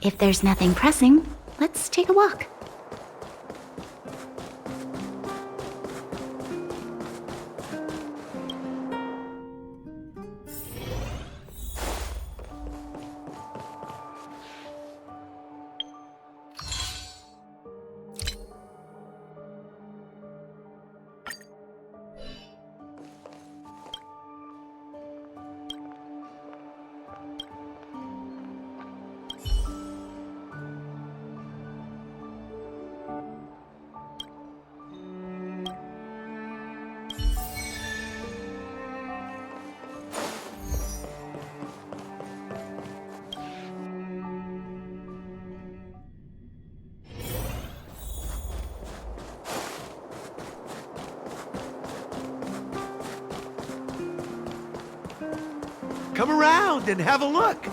If there's nothing pressing, let's take a walk. Come around and have a look.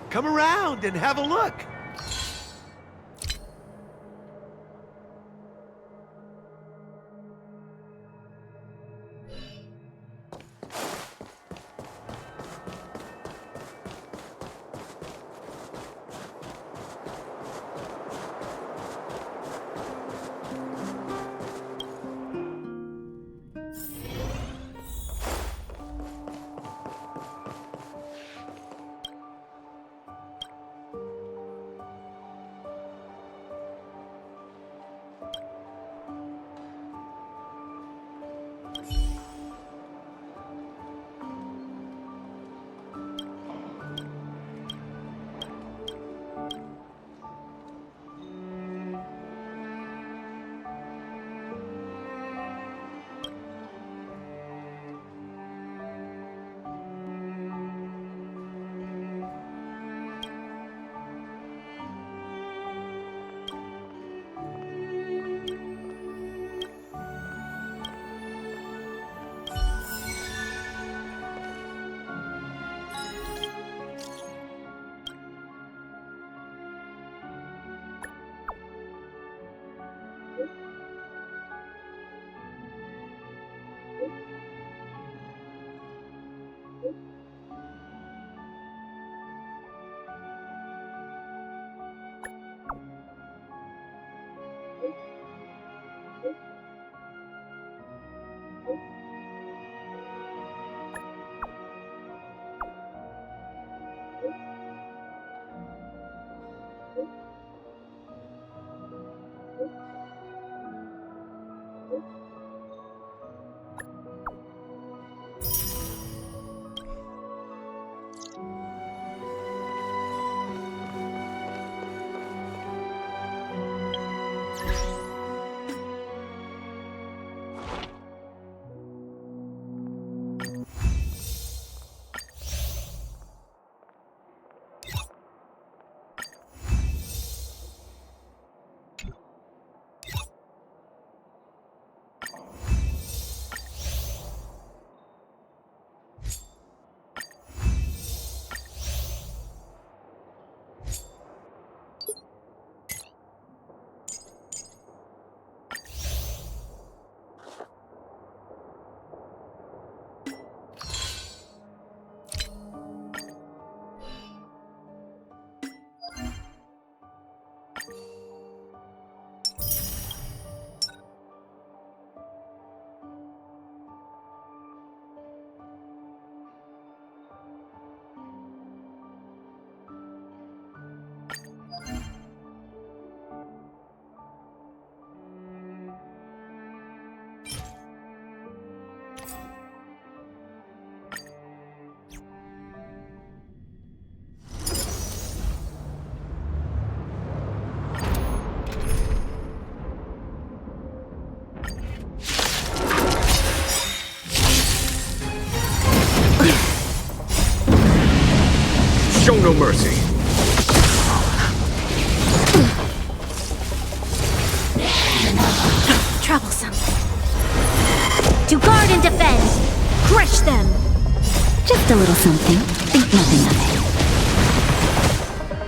Come around and have a look. Show no mercy. Troublesome. To guard and defend! Crush them! Just a little something. Think nothing of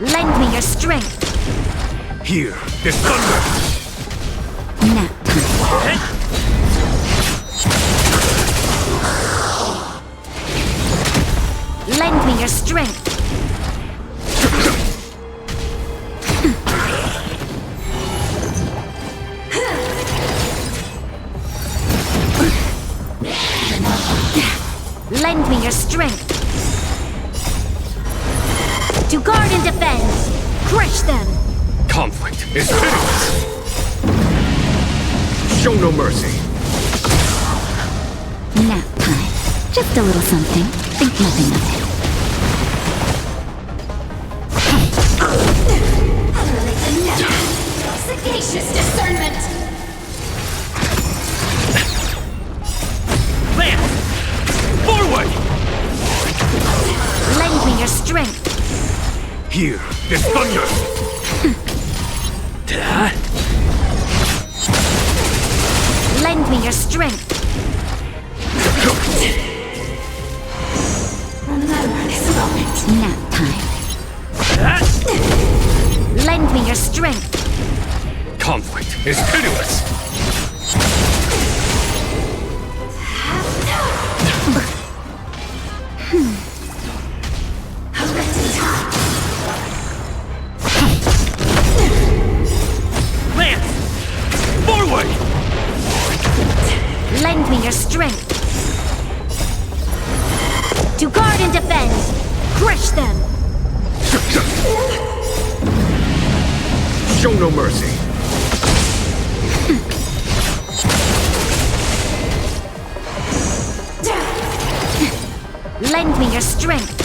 it. Lend me your strength. Here, this thunder. Nap time. Lend me your strength. Lend me your strength. To guard and defend. Crush them. Conflict is pitiless. Show no mercy. Nap time. Just a little something. Think nothing of it. Sagacious discernment! Land! Forward! Lend me your strength. Here, this thunder. Lend me your strength. Remember this moment. Nap time. is pitiless! Lance! Forward! Lend me your strength. To guard and defend. Crush them. Show no mercy! Lend me your strength.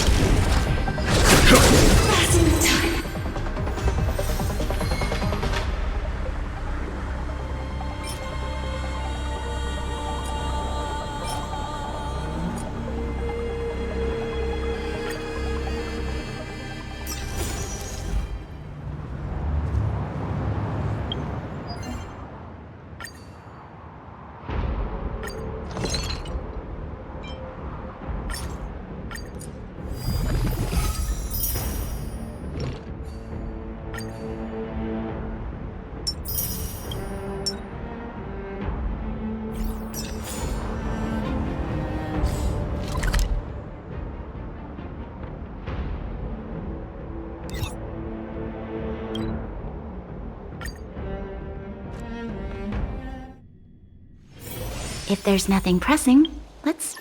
If there's nothing pressing, let's...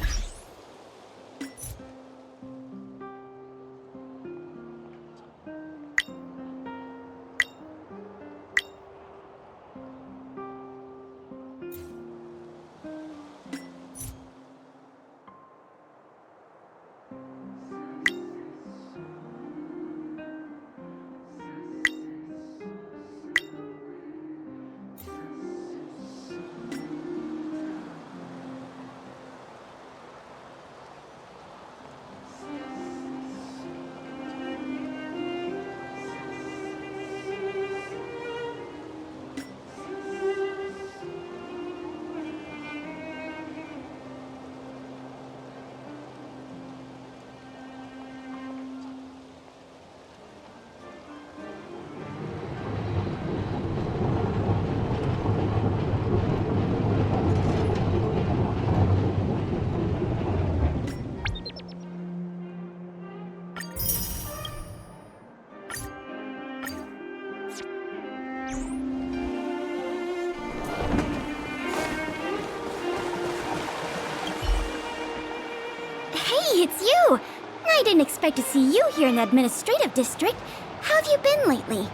Hey, it's you! I didn't expect to see you here in the administrative district. How have you been lately?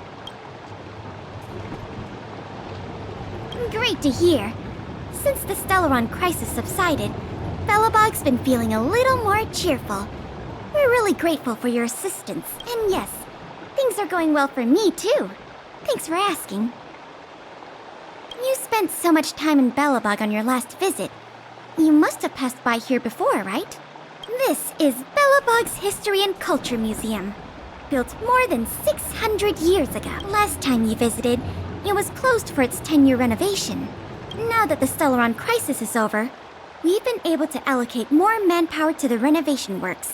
Great to hear. Since the Stellaron crisis subsided, Belobog's been feeling a little more cheerful. We're really grateful for your assistance. And yes, things are going well for me too. Thanks for asking. You spent so much time in Belobog on your last visit. You must have passed by here before, right? This is Belobog's History and Culture Museum, built more than 600 years ago. Last time you visited, it was closed for its 10-year renovation. Now that the Stellaron crisis is over, we've been able to allocate more manpower to the renovation works.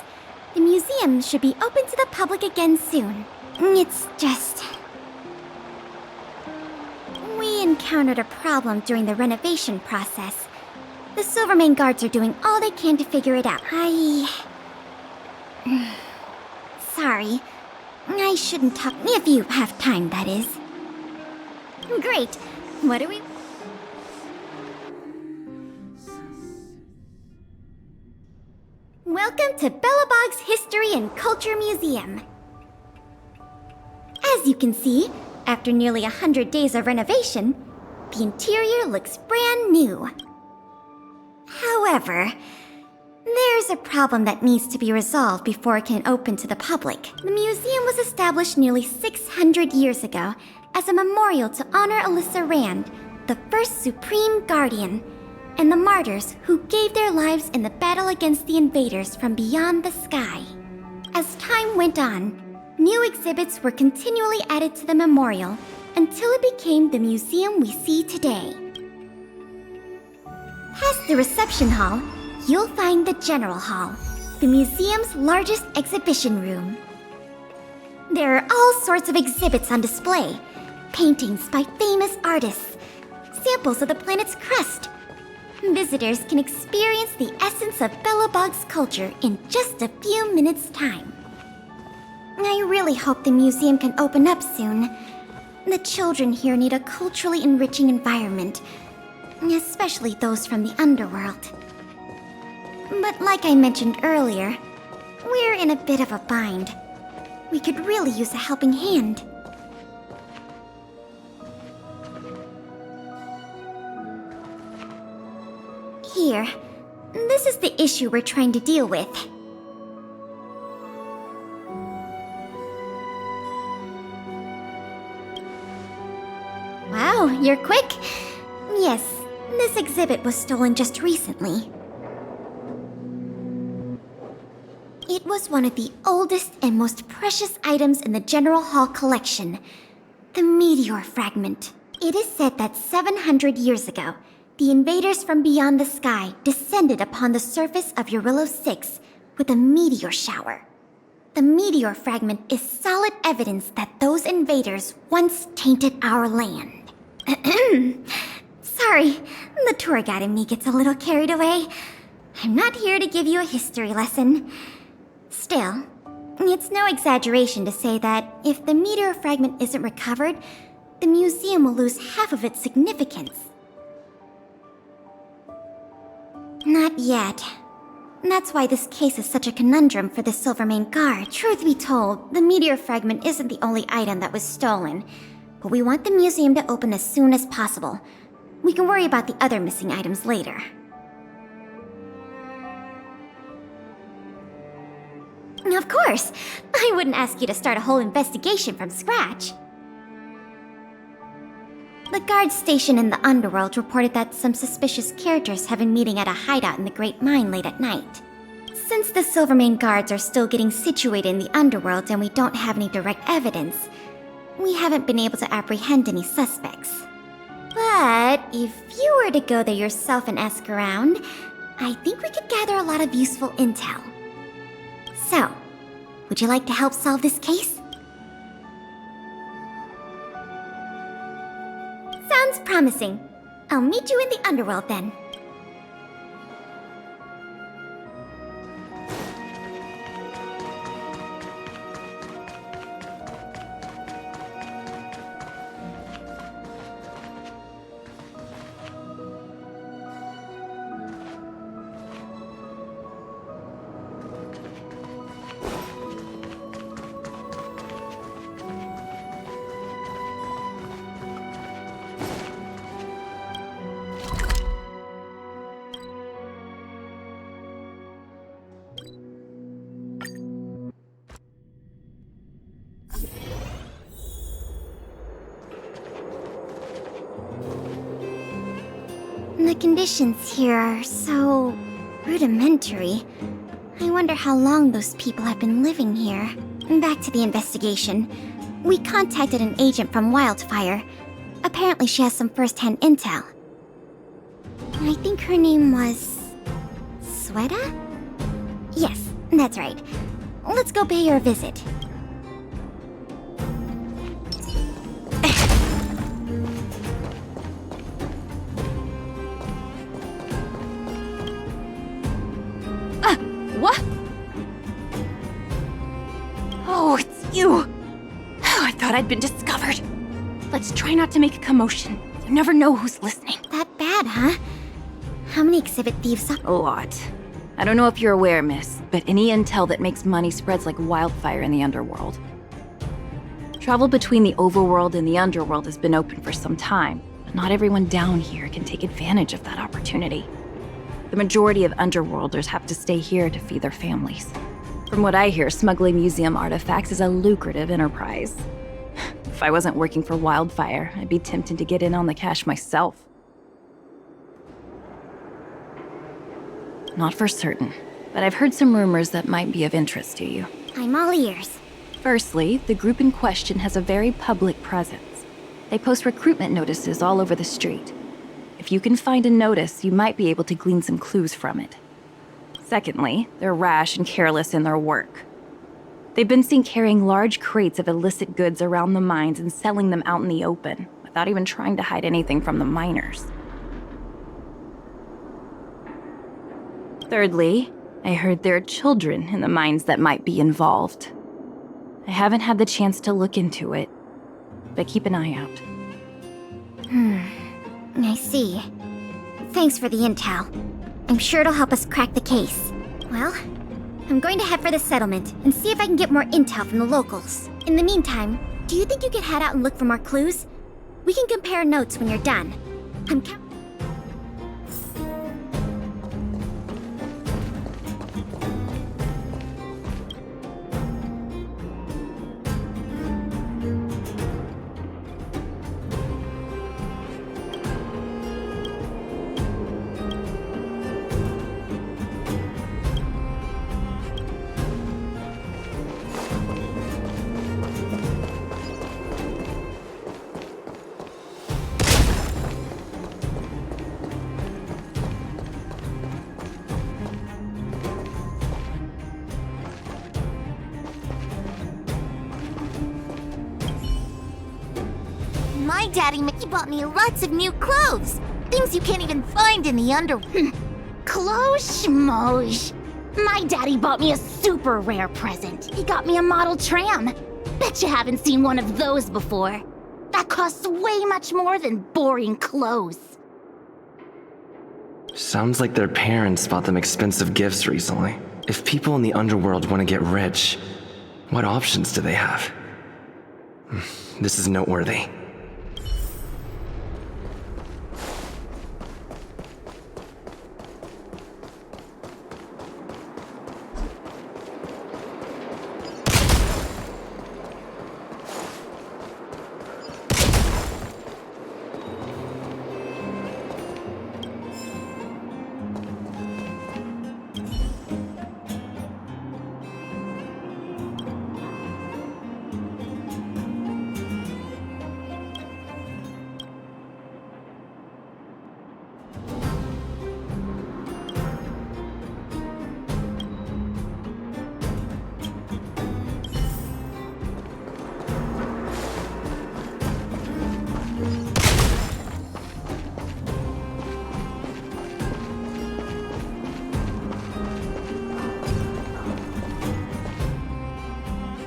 The museum should be open to the public again soon. It's just... we encountered a problem during the renovation process. The Silvermane guards are doing all they can to figure it out. Sorry. I shouldn't talk if you have time, that is. Great. What do we... Welcome to Belobog's History and Culture Museum. As you can see, after nearly 100 days of renovation, the interior looks brand new. However, there's a problem that needs to be resolved before it can open to the public. The museum was established nearly 600 years ago as a memorial to honor Alyssa Rand, the first Supreme Guardian, and the martyrs who gave their lives in the battle against the invaders from beyond the sky. As time went on, new exhibits were continually added to the memorial until it became the museum we see today. Past the reception hall, you'll find the General Hall, the museum's largest exhibition room. There are all sorts of exhibits on display. Paintings by famous artists, samples of the planet's crust. Visitors can experience the essence of Belobog's culture in just a few minutes' time. I really hope the museum can open up soon. The children here need a culturally enriching environment, especially those from the underworld. But like I mentioned earlier, we're in a bit of a bind. We could really use a helping hand. Here, this is the issue we're trying to deal with. Wow, you're quick. Yes, this exhibit was stolen just recently. It was one of the oldest and most precious items in the General Hall collection, the meteor fragment. It is said that 700 years ago, the invaders from beyond the sky descended upon the surface of Eurillo 6 with a meteor shower. The meteor fragment is solid evidence that those invaders once tainted our land. Sorry, the tour guide in me gets a little carried away. I'm not here to give you a history lesson. Still, it's no exaggeration to say that if the meteor fragment isn't recovered, the museum will lose half of its significance. Not yet. That's why this case is such a conundrum for the Silvermane Guard. Truth be told, the meteor fragment isn't the only item that was stolen, but we want the museum to open as soon as possible. We can worry about the other missing items later. Of course! I wouldn't ask you to start a whole investigation from scratch. The guard station in the underworld reported that some suspicious characters have been meeting at a hideout in the Great Mine late at night. Since the Silvermane guards are still getting situated in the underworld and we don't have any direct evidence, we haven't been able to apprehend any suspects. But if you were to go there yourself and ask around, I think we could gather a lot of useful intel. So, would you like to help solve this case? Sounds promising. I'll meet you in the underworld then. The conditions here are so rudimentary. I wonder how long those people have been living here. Back to the investigation. We contacted an agent from Wildfire. Apparently she has some first-hand intel. I think her name was... Sweta? Yes, that's right. Let's go pay her a visit. What? Oh, it's you! Oh, I thought I'd been discovered. Let's try not to make a commotion. You never know who's listening. That bad, huh? How many exhibit thieves are... A lot. I don't know if you're aware, miss, but any intel that makes money spreads like wildfire in the underworld. Travel between the overworld and the underworld has been open for some time, but not everyone down here can take advantage of that opportunity. The majority of underworlders have to stay here to feed their families. From what I hear, smuggling museum artifacts is a lucrative enterprise. If I wasn't working for Wildfire, I'd be tempted to get in on the cash myself. Not for certain, but I've heard some rumors that might be of interest to you. I'm all ears. Firstly, the group in question has a very public presence. They post recruitment notices all over the street. If you can find a notice, you might be able to glean some clues from it. Secondly, they're rash and careless in their work. They've been seen carrying large crates of illicit goods around the mines and selling them out in the open, without even trying to hide anything from the miners. Thirdly, I heard there are children in the mines that might be involved. I haven't had the chance to look into it, but keep an eye out. I see. Thanks for the intel. I'm sure it'll help us crack the case. Well, I'm going to head for the settlement and see if I can get more intel from the locals. In the meantime, do you think you could head out and look for more clues? We can compare notes when you're done. I'm My daddy bought me lots of new clothes. Things you can't even find in the underworld. Clothes schmoes. My daddy bought me a super rare present. He got me a model tram. Bet you haven't seen one of those before. That costs way much more than boring clothes. Sounds like their parents bought them expensive gifts recently. If people in the underworld want to get rich, what options do they have? This is noteworthy.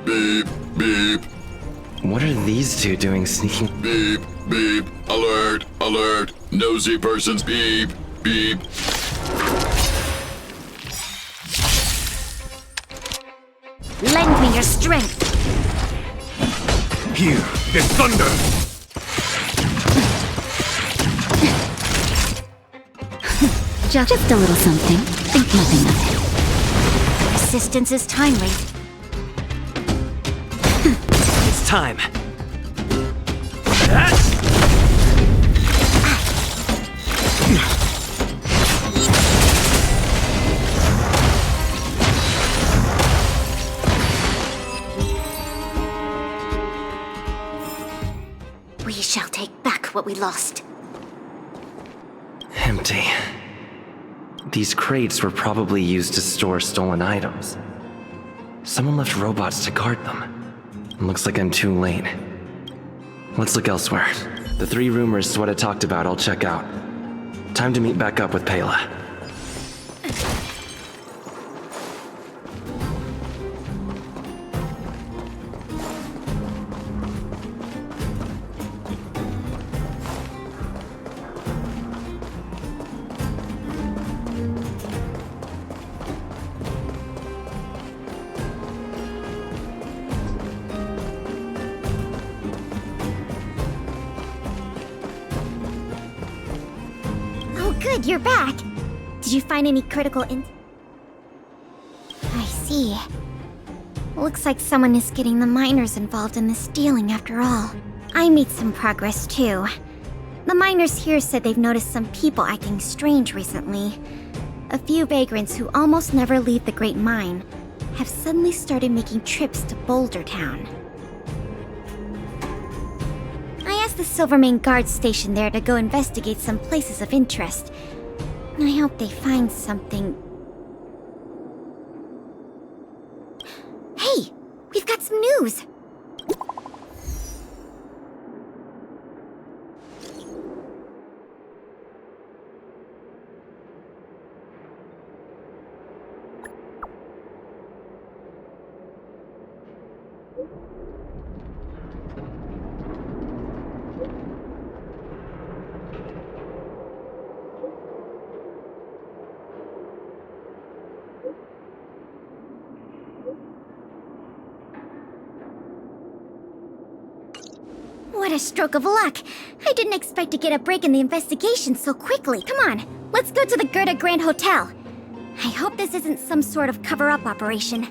Beep, beep. What are these two doing sneaking? Beep, beep. Alert, alert. Nosy persons, beep, beep. Lend me your strength. Hear the thunder! Just a little something. Think nothing of it. Assistance is timely. It's time. We shall take back what we lost. Empty. These crates were probably used to store stolen items. Someone left robots to guard them. Looks like I'm too late. Let's look elsewhere. The 3 rumors Sweta talked about, I'll check out. Time to meet back up with Pela. Good, you're back. Did you find any critical I see. Looks like someone is getting the miners involved in the stealing after all. I made some progress too. The miners here said they've noticed some people acting strange recently. A few vagrants who almost never leave the Great Mine have suddenly started making trips to Boulder Town. I asked the Silvermane guard station there to go investigate some places of interest. I hope they find something. Hey! We've got some news! What a stroke of luck! I didn't expect to get a break in the investigation so quickly. Come on, let's go to the Gerda Grand Hotel. I hope this isn't some sort of cover-up operation.